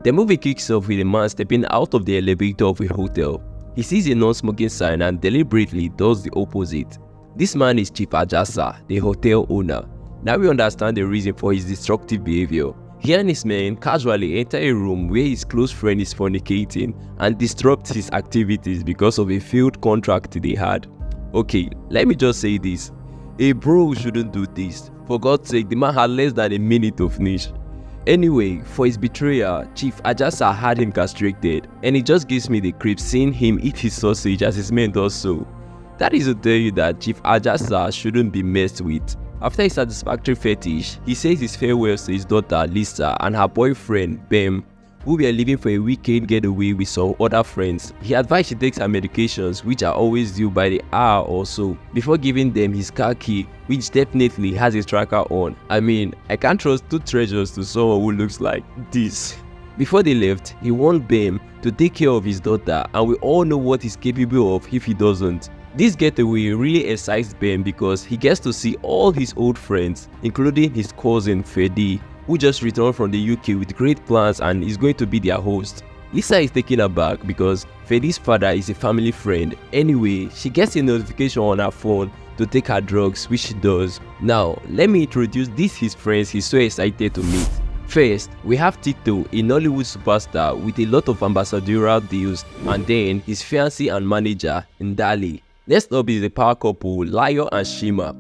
The movie kicks off with a man stepping out of the elevator of a hotel. He sees a non-smoking sign and deliberately does the opposite. This man is Chief Aasa, the hotel owner. Now we understand the reason for his destructive behavior. He and his men casually enter a room where his close friend is fornicating and disrupts his activities because of a failed contract they had. Okay, let me just say this. A bro shouldn't do this. For God's sake, the man had less than a minute of niche. Anyway, for his betrayal, Chief Aasa had him castrated, and it just gives me the creep seeing him eat his sausage as his men does so. That is to tell you that Chief Aasa shouldn't be messed with. After a satisfactory fetish, he says his farewells to his daughter Lisa and her boyfriend Bem, who were leaving for a weekend getaway with some other friends. He advised she takes her medications, which are always due by the hour or so, before giving them his car key, which definitely has a tracker on. I mean, I can't trust two treasures to someone who looks like this. Before they left, he warned Bem to take care of his daughter, and we all know what he's capable of if he doesn't. This getaway really excites Ben because he gets to see all his old friends, including his cousin Fedi, who just returned from the UK with great plans and is going to be their host. Lisa is taken aback because Fedi's father is a family friend. Anyway, she gets a notification on her phone to take her drugs, which she does. Now, let me introduce these his friends he's so excited to meet. First, we have Tito, a Nollywood superstar with a lot of ambassadorial deals, and then his fiancée and manager, Ndali. Next up is the power couple, Layo and Shima.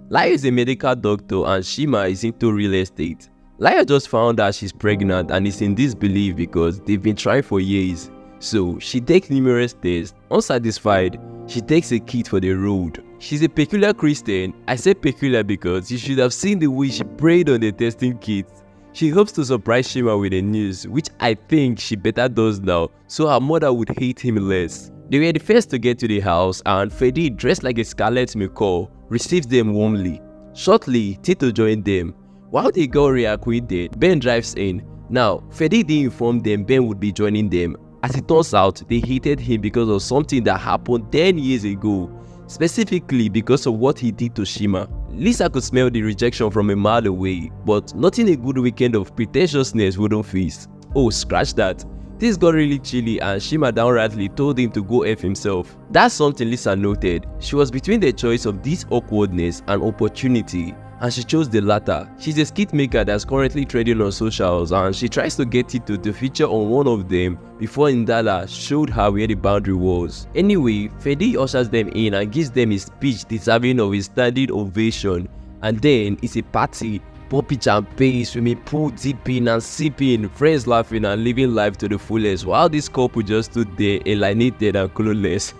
Layo is a medical doctor and Shima is into real estate. Layo just found out she's pregnant and is in disbelief because they've been trying for years. So she takes numerous tests. Unsatisfied, she takes a kit for the road. She's a peculiar Christian. I say peculiar because you should have seen the way she prayed on the testing kit. She hopes to surprise Shima with the news, which I think she better does now, so her mother would hate him less. They were the first to get to the house, and Fedi, dressed like a Scarlet McCall, receives them warmly. Shortly, Tito joined them. While they got reacquainted, Ben drives in. Now, Fedi didn't inform them Ben would be joining them. As it turns out, they hated him because of something that happened 10 years ago, specifically because of what he did to Shima. Lisa could smell the rejection from a mile away, but nothing a good weekend of pretentiousness wouldn't face. Oh, scratch that. This got really chilly and Shima downrightly told him to go F himself. That's something Lisa noted. She was between the choice of this awkwardness and opportunity, and she chose the latter. She's a skit maker that's currently trending on socials, and she tries to get Tito to feature on one of them before Ndala showed her where the boundary was. Anyway, Fedi ushers them in and gives them a speech deserving of a standing ovation, and then it's a party. Poppy champagne, swimming pool, dipping and sipping, friends laughing and living life to the fullest while this couple just stood there alienated and clueless.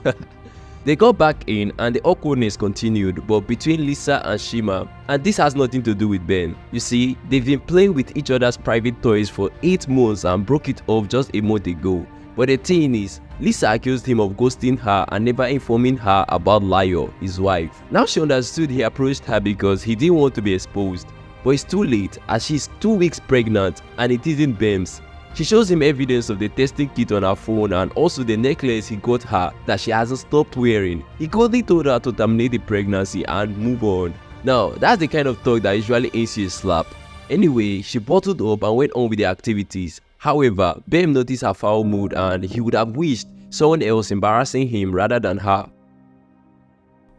They got back in and the awkwardness continued, but between Lisa and Shima, and this has nothing to do with Ben. You see, they've been playing with each other's private toys for 8 months and broke it off just a month ago. But the thing is, Lisa accused him of ghosting her and never informing her about Layo, his wife. Now she understood he approached her because he didn't want to be exposed. But it's too late as she's 2 weeks pregnant and it isn't Bem's. She shows him evidence of the testing kit on her phone and also the necklace he got her that she hasn't stopped wearing. He coldly told her to terminate the pregnancy and move on. Now, that's the kind of talk that usually ends you a slap. Anyway, she bottled up and went on with the activities. However, Bem noticed her foul mood and he would have wished someone else embarrassing him rather than her.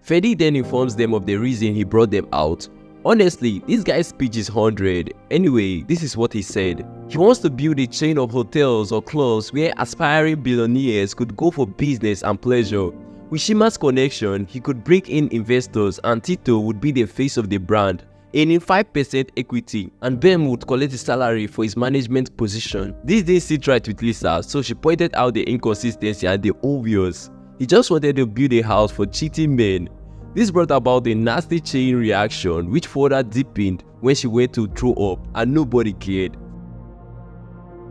Fedi then informs them of the reason he brought them out. Honestly, this guy's speech is 100. Anyway, this is what he said. He wants to build a chain of hotels or clubs where aspiring billionaires could go for business and pleasure. With Shima's connection, he could bring in investors and Tito would be the face of the brand, earning 5% equity, and Ben would collect his salary for his management position. This didn't sit right with Lisa, so she pointed out the inconsistency and the obvious. He just wanted to build a house for cheating men. This brought about a nasty chain reaction which further deepened when she went to throw up and nobody cared.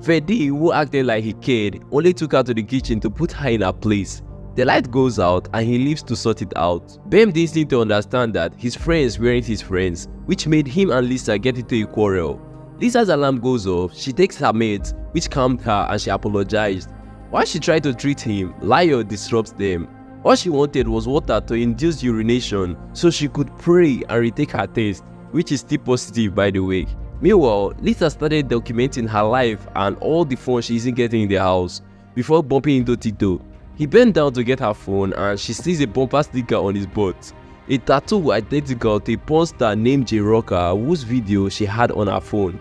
Fedi, who acted like he cared, only took her to the kitchen to put her in her place. The light goes out and he leaves to sort it out. Bem didn't seem to understand that his friends weren't his friends, which made him and Lisa get into a quarrel. Lisa's alarm goes off, she takes her meds, which calmed her and she apologized. While she tried to treat him, Layo disrupts them. All she wanted was water to induce urination so she could pray and retake her test, which is still positive by the way. Meanwhile, Lisa started documenting her life and all the fun she isn't getting in the house before bumping into Tito. He bent down to get her phone and she sees a bumper sticker on his butt, a tattoo identical to a porn star named J Rocker whose video she had on her phone.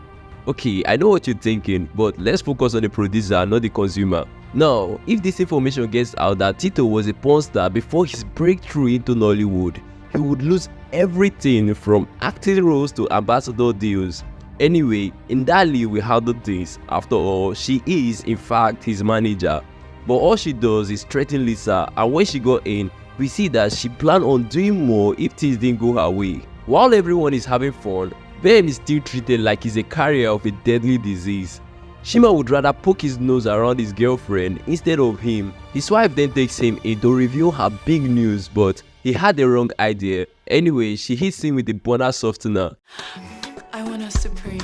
Okay, I know what you're thinking, but let's focus on the producer, not the consumer. Now, if this information gets out that Tito was a porn star before his breakthrough into Nollywood, he would lose everything from acting roles to ambassador deals. Anyway, in that league we handle things. After all, she is in fact his manager. But all she does is threaten Lisa, and when she got in, we see that she planned on doing more if things didn't go her way. While everyone is having fun, Ben is still treated like he's a carrier of a deadly disease. Shima would rather poke his nose around his girlfriend instead of him. His wife then takes him in to reveal her big news, but he had the wrong idea. Anyway, she hits him with a boner softener. I want us to pray.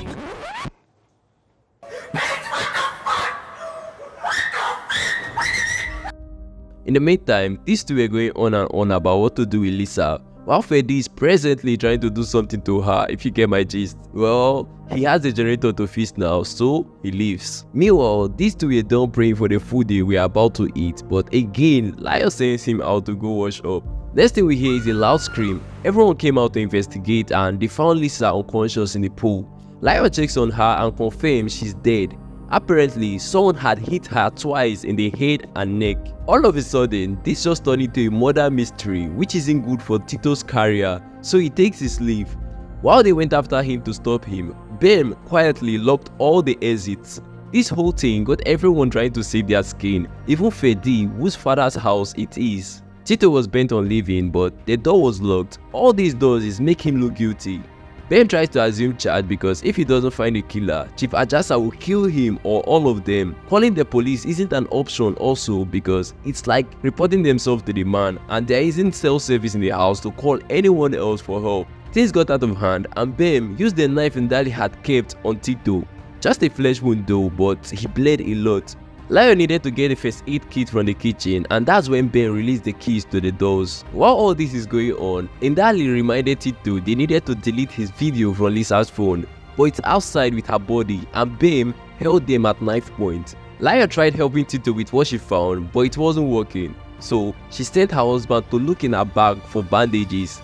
In the meantime, these two were going on and on about what to do with Lisa, while Freddy is presently trying to do something to her, if you get my gist. Well, he has the generator to fix now, so he leaves. Meanwhile, these two were done praying for the food they were about to eat, but again, Lio sends him out to go wash up. Next thing we hear is a loud scream. Everyone came out to investigate and they found Lisa unconscious in the pool. Lio checks on her and confirms she's dead. Apparently, someone had hit her twice in the head and neck. All of a sudden, this just turned into a murder mystery, which isn't good for Tito's career, so he takes his leave. While they went after him to stop him, Ben quietly locked all the exits. This whole thing got everyone trying to save their skin, even Freddy, whose father's house it is. Tito was bent on leaving, but the door was locked. All this does is make him look guilty. Ben tries to assume charge because if he doesn't find a killer, Chief Aasa will kill him or all of them. Calling the police isn't an option also because it's like reporting themselves to the man and there isn't cell service in the house to call anyone else for help. Things got out of hand and Ben used the knife that he had kept on Tito. Just a flesh wound though, but he bled a lot. Lion needed to get a first aid kit from the kitchen and that's when Ben released the keys to the doors. While all this is going on, Indali reminded Tito they needed to delete his video from Lisa's phone, but it's outside with her body and Ben held them at knife point. Lion tried helping Tito with what she found, but it wasn't working, so she sent her husband to look in her bag for bandages.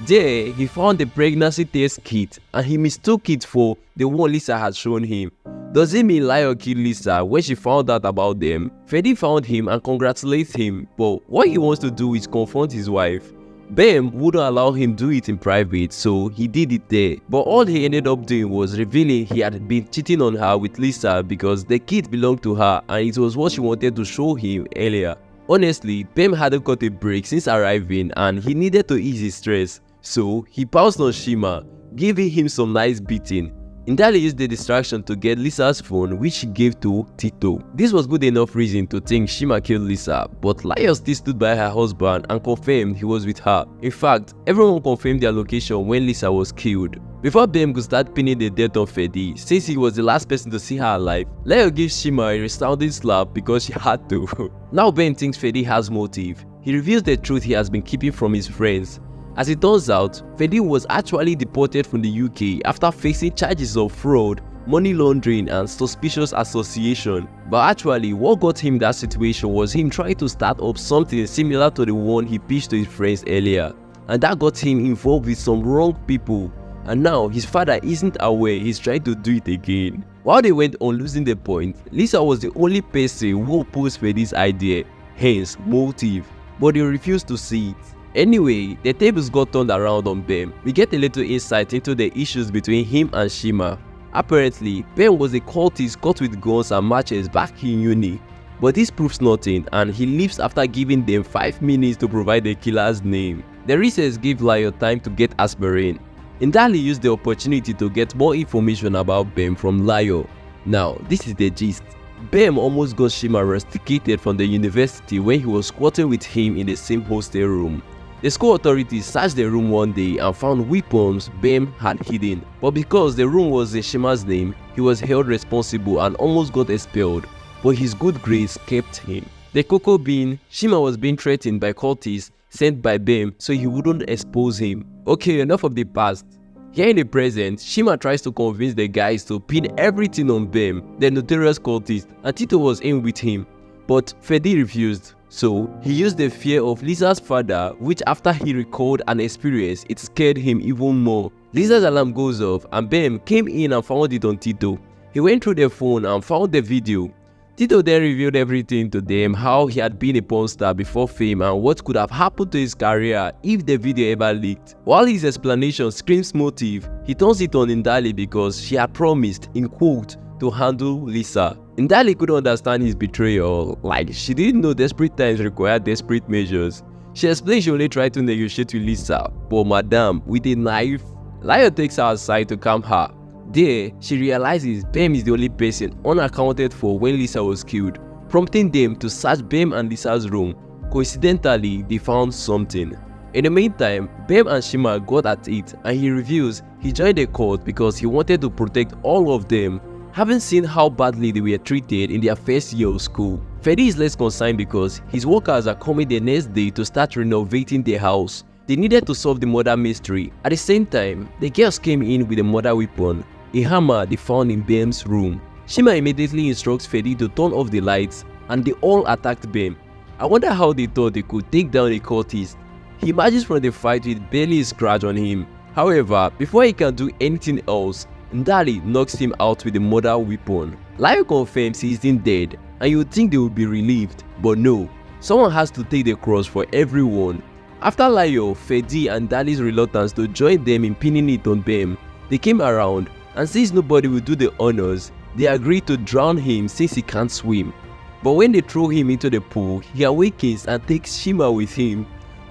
There, he found the pregnancy test kit and he mistook it for the one Lisa had shown him. Does it mean Lio killed Lisa when she found out about them? Freddy found him and congratulates him, but what he wants to do is confront his wife. Ben wouldn't allow him do it in private, so he did it there. But all he ended up doing was revealing he had been cheating on her with Lisa because the kit belonged to her and it was what she wanted to show him earlier. Honestly, Ben hadn't got a break since arriving and he needed to ease his stress. So he pounced on Shima, giving him some nice beating. Indali used the distraction to get Lisa's phone, which she gave to Tito. This was good enough reason to think Shima killed Lisa, but Lio still stood by her husband and confirmed he was with her. In fact, everyone confirmed their location when Lisa was killed. Before Ben could start pinning the death on Freddy, since he was the last person to see her alive, Lio gives Shima a resounding slap because she had to. Now Ben thinks Freddy has motive. He reveals the truth he has been keeping from his friends. As it turns out, Freddy was actually deported from the UK after facing charges of fraud, money laundering and suspicious association. But actually, what got him that situation was him trying to start up something similar to the one he pitched to his friends earlier. And that got him involved with some wrong people. And now his father isn't aware he's trying to do it again. While they went on losing the point, Lisa was the only person who opposed Freddy's idea, hence motive. But they refused to see it. Anyway, the tables got turned around on Ben. We get a little insight into the issues between him and Shima. Apparently, Ben was a cultist caught with guns and matches back in uni. But this proves nothing and he leaves after giving them 5 minutes to provide the killer's name. The research gave Lio time to get aspirin. Indali used the opportunity to get more information about Ben from Lio. Now, this is the gist. Ben almost got Shima rusticated from the university when he was squatting with him in the same hostel room. The school authorities searched the room one day and found weapons Ben had hidden, but because the room was in Shima's name, he was held responsible and almost got expelled, but his good grades kept him. The cocoa being, Shima was being threatened by cultists sent by Ben so he wouldn't expose him. Okay, enough of the past. Here in the present, Shima tries to convince the guys to pin everything on Bem, the notorious cultist, and Tito was in with him. But Fedi refused. So, he used the fear of Lisa's father, which after he recalled an experience, it scared him even more. Lisa's alarm goes off and Bem came in and found it on Tito. He went through the phone and found the video. Tito then revealed everything to them, how he had been a porn star before fame and what could have happened to his career if the video ever leaked. While his explanation screams motive, he turns it on Ndali because she had promised, in quote, to handle Lisa. Ndali couldn't understand his betrayal, like she didn't know desperate times required desperate measures. She explained she only tried to negotiate with Lisa, but madam, with a knife. Layo takes her aside to calm her. There, she realizes Bem is the only person unaccounted for when Lisa was killed, prompting them to search Bem and Lisa's room. Coincidentally, they found something. In the meantime, Bem and Shima got at it and he reveals he joined the cult because he wanted to protect all of them, having seen how badly they were treated in their first year of school. Fedi is less concerned because his workers are coming the next day to start renovating their house. They needed to solve the murder mystery. At the same time, the girls came in with a murder weapon, a hammer they found in Bem's room. Shima immediately instructs Fedi to turn off the lights and they all attacked Bem. I wonder how they thought they could take down a cultist. He emerges from the fight with barely a scratch on him. However, before he can do anything else, Ndali knocks him out with a murder weapon. Layo confirms he isn't dead and you would think they would be relieved, but no, someone has to take the cross for everyone. After Layo, Fedi and Ndali's reluctance to join them in pinning it on Bem, they came around and since nobody will do the honors, they agreed to drown him since he can't swim. But when they throw him into the pool, he awakens and takes Shima with him.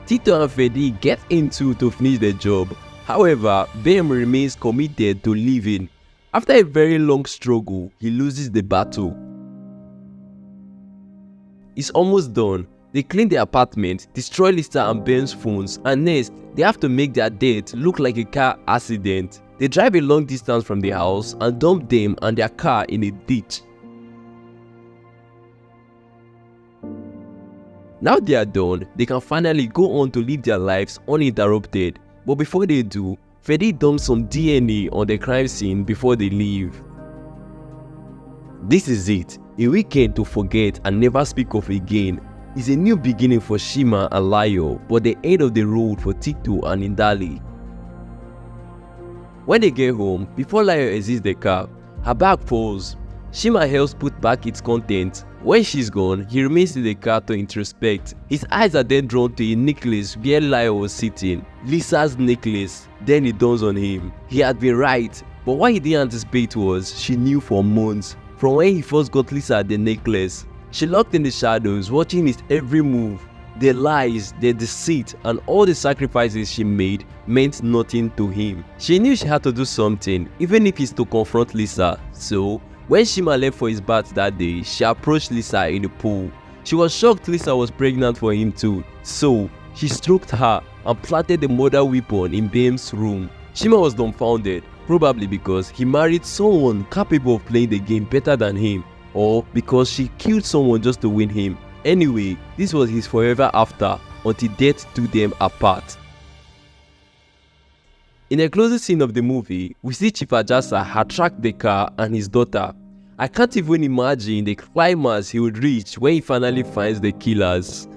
Tito and Fedi get into to finish the job. However, Bem remains committed to leaving. After a very long struggle, he loses the battle. It's almost done. They clean the apartment, destroy Lisa and Bem's phones, and next, they have to make their death look like a car accident. They drive a long distance from the house and dump them and their car in a ditch. Now they are done, they can finally go on to live their lives uninterrupted. But before they do, Fedi dumps some DNA on the crime scene before they leave. This is it, a weekend to forget and never speak of again. It's a new beginning for Shima and Layo, but the end of the road for Tito and Ndali. When they get home, before Layo exits the car, her bag falls. Shima helps put back its contents. When she's gone, he remains in the car to introspect. His eyes are then drawn to a necklace where Layo was sitting. Lisa's necklace. Then it dawns on him. He had been right, but what he didn't anticipate was she knew for months, from when he first got Lisa the necklace. She locked in the shadows, watching his every move. The lies, the deceit, and all the sacrifices she made meant nothing to him. She knew she had to do something, even if it's to confront Lisa. So, when Shima left for his bath that day, she approached Lisa in the pool. She was shocked Lisa was pregnant for him too. So, she stroked her and planted the murder weapon in Bem's room. Shima was dumbfounded, probably because he married someone capable of playing the game better than him, or because she killed someone just to win him. Anyway, this was his forever after, until death took them apart. In the closing scene of the movie, we see Chief Ajasa had tracked the car and his daughter. I can't even imagine the climax he would reach when he finally finds the killers.